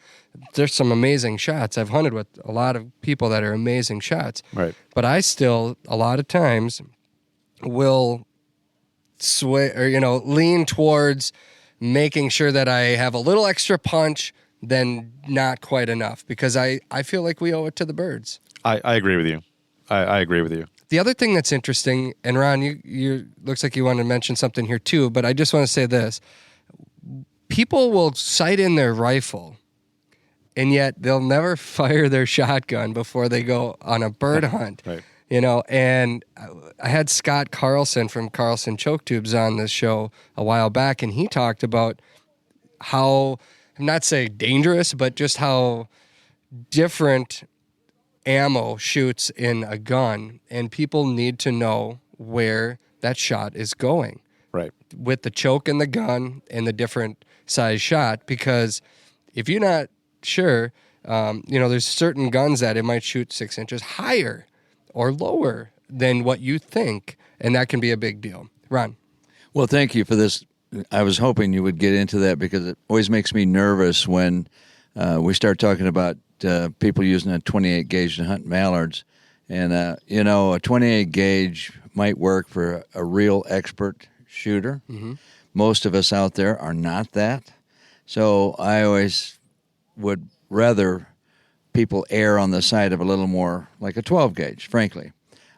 there's some amazing shots. I've hunted with a lot of people that are amazing shots. Right. But I still, a lot of times, will sway or lean towards making sure that I have a little extra punch than not quite enough, because I feel like we owe it to the birds. I agree with you. I agree with you. The other thing that's interesting, and Ron, you looks like you want to mention something here too, but I just want to say this. People will sight in their rifle, and yet they'll never fire their shotgun before they go on a bird hunt. Right. And I had Scott Carlson from Carlson Choke Tubes on this show a while back, and he talked about how, I'm not saying dangerous, but just how different ammo shoots in a gun, and people need to know where that shot is going. Right. With the choke in the gun and the different size shot, because if you're not sure, there's certain guns that it might shoot 6 inches higher or lower than what you think, and that can be a big deal. Ron. Well, thank you for this. I was hoping you would get into that, because it always makes me nervous when we start talking about people using a 28 gauge to hunt mallards. And, a 28 gauge might work for a real expert shooter. Mm-hmm. Most of us out there are not that. So I always would rather people err on the side of a little more like a 12 gauge, frankly.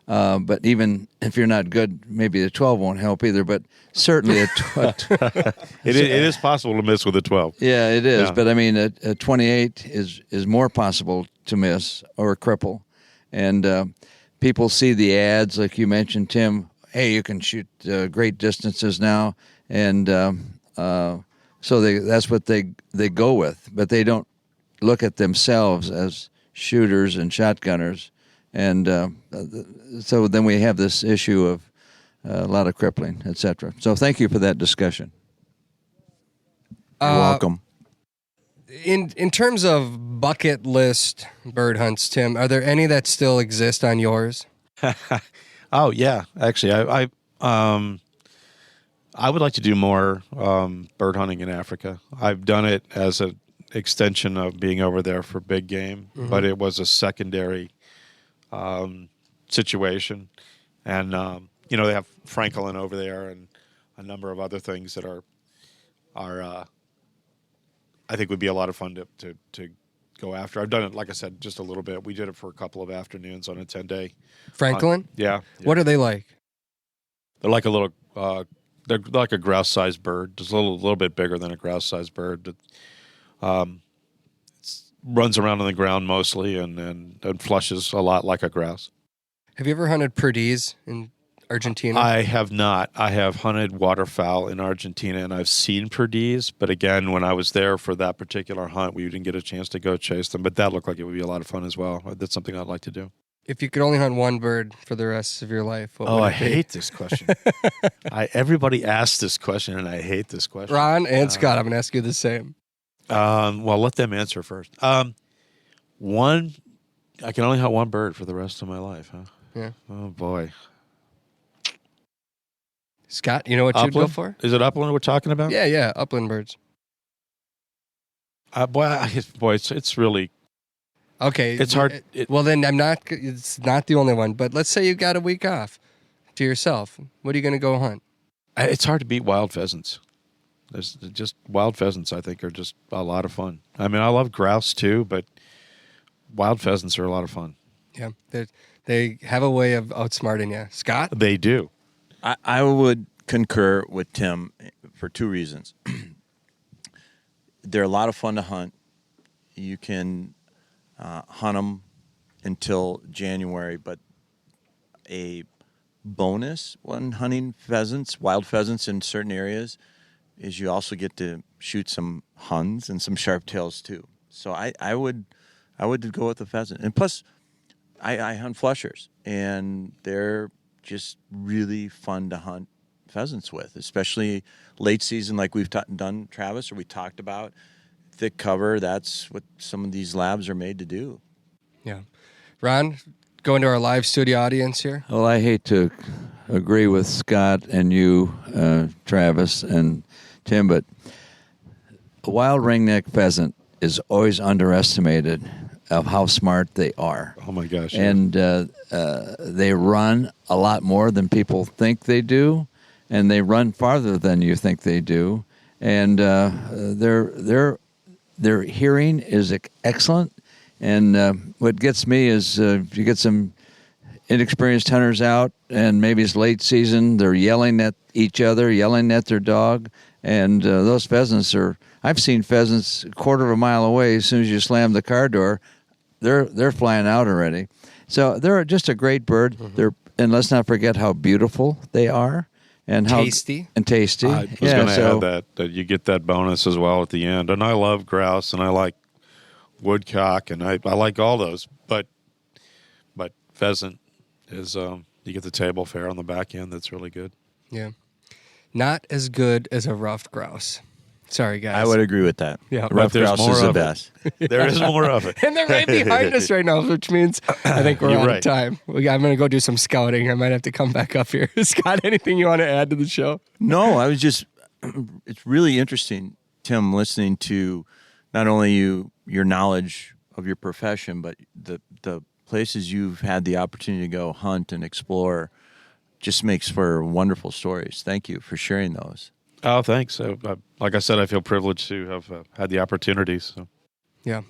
But even if you're not good, maybe the 12 won't help either. But certainly it is possible to miss with a 12. Yeah, it is. Yeah. But I mean, a 28 is more possible to miss or cripple. And people see the ads, like you mentioned, Tim. Hey, you can shoot great distances now, and so that's what they go with. But they don't look at themselves as shooters and shotgunners. And so then we have this issue of a lot of crippling, et cetera. So thank you for that discussion. You're welcome. In terms of bucket list bird hunts, Tim, are there any that still exist on yours? Oh yeah, actually, I would like to do more bird hunting in Africa. I've done it as an extension of being over there for big game, but it was a secondary situation. And they have francolin over there and a number of other things that are I think would be a lot of fun to go after. I've done it, like I said, just a little bit. We did it for a couple of afternoons on a 10-day. Francolin? Yeah. What are they like? They're like a little. They're like a grouse-sized bird. Just a little bit bigger than a grouse-sized bird. It runs around on the ground mostly and flushes a lot like a grouse. Have you ever hunted perdiz in Argentina? I have not. I have hunted waterfowl in Argentina, and I've seen perdiz. But again, when I was there for that particular hunt, we didn't get a chance to go chase them. But that looked like it would be a lot of fun as well. That's something I'd like to do. If you could only hunt one bird for the rest of your life, what would I it be? hate this question. Everybody asks this question, and I hate this question. Ron and Scott, I'm going to ask you the same. Well, let them answer first. One, I can only hunt one bird for the rest of my life, huh? Yeah. Oh, boy. Scott, you know what you'd go for? Is it upland we're talking about? Yeah, upland birds. It's really... Okay. It's hard. Well, then it's not the only one, but let's say you got a week off to yourself. What are you going to go hunt? It's hard to beat wild pheasants. There's just wild pheasants, I think, are just a lot of fun. I mean, I love grouse too, but wild pheasants are a lot of fun. Yeah. They have a way of outsmarting you. Scott? They do. I would concur with Tim for two reasons. They're a lot of fun to hunt. You can hunt them until January, but a bonus when hunting pheasants, wild pheasants in certain areas, is you also get to shoot some huns and some sharp-tails too. So I would go with the pheasant. And plus, I hunt flushers, and they're just really fun to hunt pheasants with, especially late season like we've done, Travis, or we talked about. Thick cover, that's what some of these labs are made to do. Yeah. Ron, going to our live studio audience here. Well, I hate to agree with Scott and you, Travis and Tim, but a wild ringneck pheasant is always underestimated of how smart they are. Oh my gosh! Yeah. And they run a lot more than people think they do, and they run farther than you think they do. And their hearing is excellent. And what gets me is if you get some inexperienced hunters out, and maybe it's late season, they're yelling at each other, yelling at their dog, and those pheasants are. I've seen pheasants a quarter of a mile away. As soon as you slam the car door, they're flying out already. So they're just a great bird. Mm-hmm. And let's not forget how beautiful they are and how tasty. and tasty. I was going to add that you get that bonus as well at the end. And I love grouse, and I like woodcock, and I like all those. But pheasant is you get the table fare on the back end. That's really good. Yeah. Not as good as a ruffed grouse. Sorry, guys. I would agree with that. Yeah. Rough There's grouse more is the of it. best. There is more of it. And they're right behind us right now, which means I think we're You're out right. of time. I'm going to go do some scouting. I might have to come back up here. Scott, anything you want to add to the show? No, I was just, it's really interesting, Tim, listening to not only your knowledge of your profession, but the places you've had the opportunity to go hunt and explore just makes for wonderful stories. Thank you for sharing those. Oh, thanks. Like I said, I feel privileged to have had the opportunity. So. Yeah,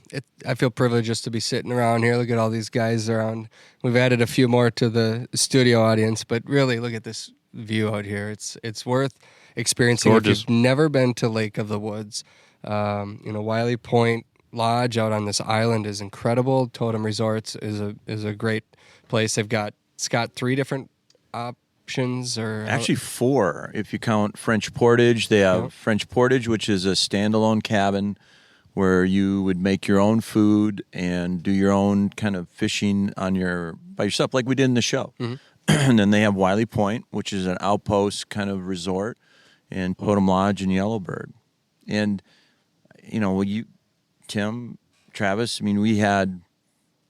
I feel privileged just to be sitting around here. Look at all these guys around. We've added a few more to the studio audience, but really, look at this view out here. It's worth experiencing. Gorgeous. If you've never been to Lake of the Woods. Wiley Point Lodge out on this island is incredible. Totem Resorts is a great place. It's got 3 different options, or Actually 4, if you count French Portage. They have French Portage, which is a standalone cabin where you would make your own food and do your own kind of fishing by yourself, like we did in the show. Mm-hmm. And then they have Wiley Point, which is an outpost kind of resort, and Totem Lodge and Yellowbird. And, Tim, Travis, we had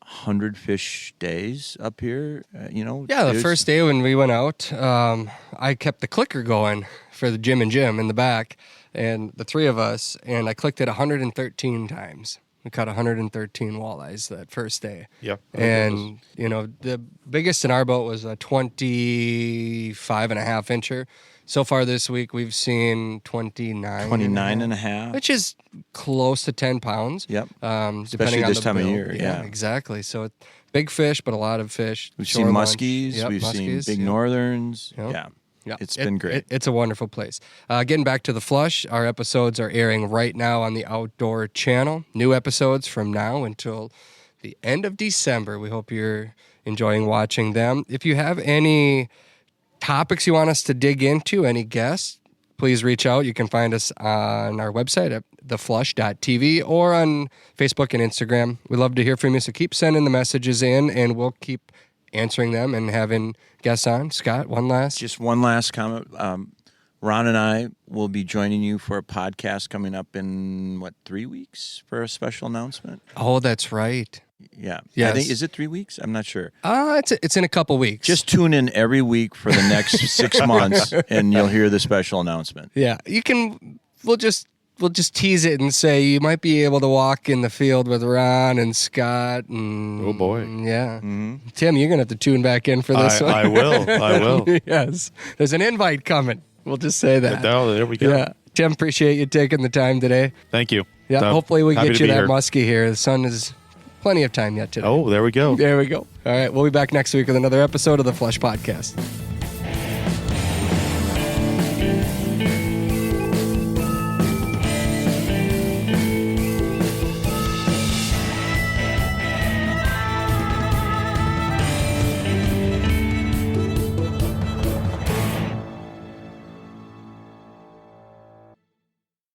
100 fish days up here, Yeah, the first day when we went out, I kept the clicker going for the Jim and Jim in the back, and the 3 of us, and I clicked it 113 times. We caught 113 walleyes that first day. Yep. And, the biggest in our boat was a 25.5 incher. So far this week, we've seen 29 and a half. which is close to 10 pounds. Yep. Depending Especially on this the time of bill. year, yeah. Exactly. So big fish, but a lot of fish. We've Shore seen lunch. muskies. Yep, We've seen muskies, big yep. northerns. Yep. Yeah. Yeah. It's been great. It's a wonderful place. Getting back to the Flush, our episodes are airing right now on the Outdoor Channel. New episodes from now until the end of December. We hope you're enjoying watching them. If you have any topics you want us to dig into, any guests, please reach out. You can find us on our website at theflush.tv or on Facebook and Instagram. We love to hear from you, so keep sending the messages in, and we'll keep answering them and having guests on. Scott, Just one last comment. Ron and I will be joining you for a podcast coming up in, 3 weeks for a special announcement? Oh, that's right. Yeah. Yes. I think, is it 3 weeks? I'm not sure. It's in a couple weeks. Just tune in every week for the next 6 months, and you'll hear the special announcement. Yeah, you can. We'll just tease it and say you might be able to walk in the field with Ron and Scott. And, Oh, boy. Yeah. Tim, you're gonna have to tune back in for this one. I will. I will. Yes, there's an invite coming. We'll just say that. Oh, there we go. Yeah, Tim, appreciate you taking the time today. Thank you. Yeah, hopefully we Happy get to you be that here. muskie here. The sun is plenty of time yet today. Oh, there we go. There we go. All right, we'll be back next week with another episode of the Flush Podcast.